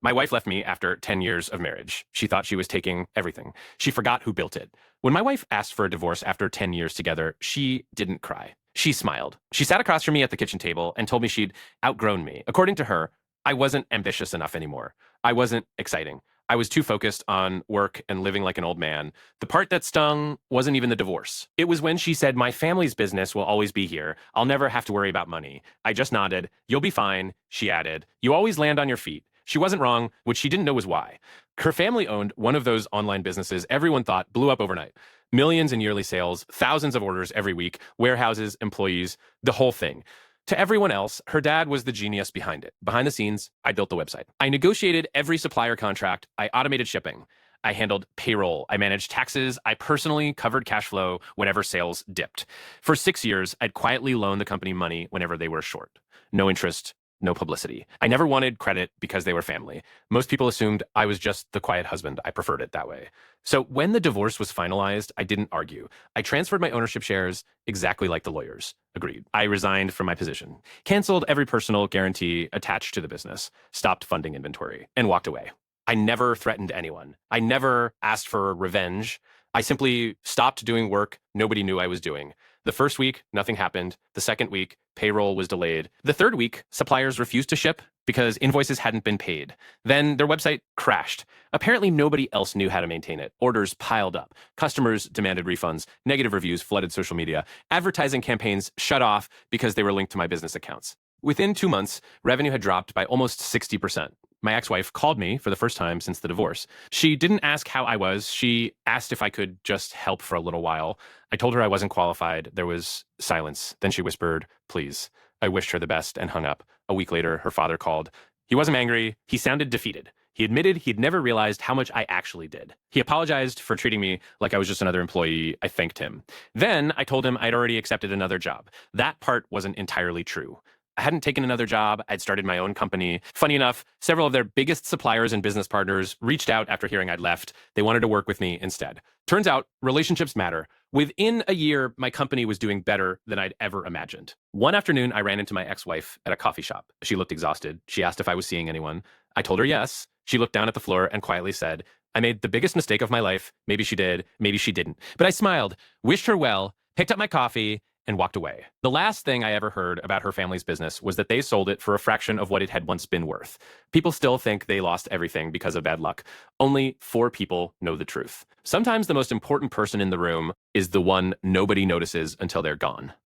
My wife left me after 10 years of marriage. She thought she was taking everything. She forgot who built it. When my wife asked for a divorce after 10 years together, she didn't cry. She smiled. She sat across from me at the kitchen table and told me she'd outgrown me. According to her, I wasn't ambitious enough anymore. I wasn't exciting. I was too focused on work and living like an old man. The part that stung wasn't even the divorce. It was when she said, "My family's business will always be here. I'll never have to worry about money." I just nodded. "You'll be fine," she added. "You always land on your feet." She wasn't wrong. What she didn't know was why. Her family owned one of those online businesses everyone thought blew up overnight. Millions in yearly sales, thousands of orders every week, warehouses, employees, the whole thing. To everyone else, her dad was the genius behind it. Behind the scenes, I built the website. I negotiated every supplier contract. I automated shipping. I handled payroll. I managed taxes. I personally covered cash flow whenever sales dipped. For 6 years, I'd quietly loan the company money whenever they were short. No interest, no publicity. I never wanted credit because they were family. Most people assumed I was just the quiet husband. I preferred it that way. So when the divorce was finalized, I didn't argue. I transferred my ownership shares exactly like the lawyers agreed. I resigned from my position, canceled every personal guarantee attached to the business, stopped funding inventory, and walked away. I never threatened anyone. I never asked for revenge. I simply stopped doing work nobody knew I was doing. The first week, nothing happened. The second week, payroll was delayed. The third week, suppliers refused to ship because invoices hadn't been paid. Then their website crashed. Apparently, nobody else knew how to maintain it. Orders piled up. Customers demanded refunds. Negative reviews flooded social media. Advertising campaigns shut off because they were linked to my business accounts. Within 2 months, revenue had dropped by almost 60%. My ex-wife called me for the first time since the divorce. She didn't ask how I was. She asked if I could just help for a little while. I told her I wasn't qualified. There was silence. Then she whispered, "Please." I wished her the best and hung up. A week later, her father called. He wasn't angry. He sounded defeated. He admitted he'd never realized how much I actually did. He apologized for treating me like I was just another employee. I thanked him. Then I told him I'd already accepted another job. That part wasn't entirely true. I hadn't taken another job. I'd started my own company. Funny enough, several of their biggest suppliers and business partners reached out after hearing I'd left. They wanted to work with me instead. Turns out, relationships matter. Within a year, my company was doing better than I'd ever imagined. One afternoon, I ran into my ex-wife at a coffee shop. She looked exhausted. She asked if I was seeing anyone. I told her yes. She looked down at the floor and quietly said, "I made the biggest mistake of my life. Maybe she did, maybe she didn't." But I smiled, wished her well, picked up my coffee, and walked away. The last thing I ever heard about her family's business was that they sold it for a fraction of what it had once been worth. People still think they lost everything because of bad luck. Only 4 people know the truth. Sometimes the most important person in the room is the one nobody notices until they're gone.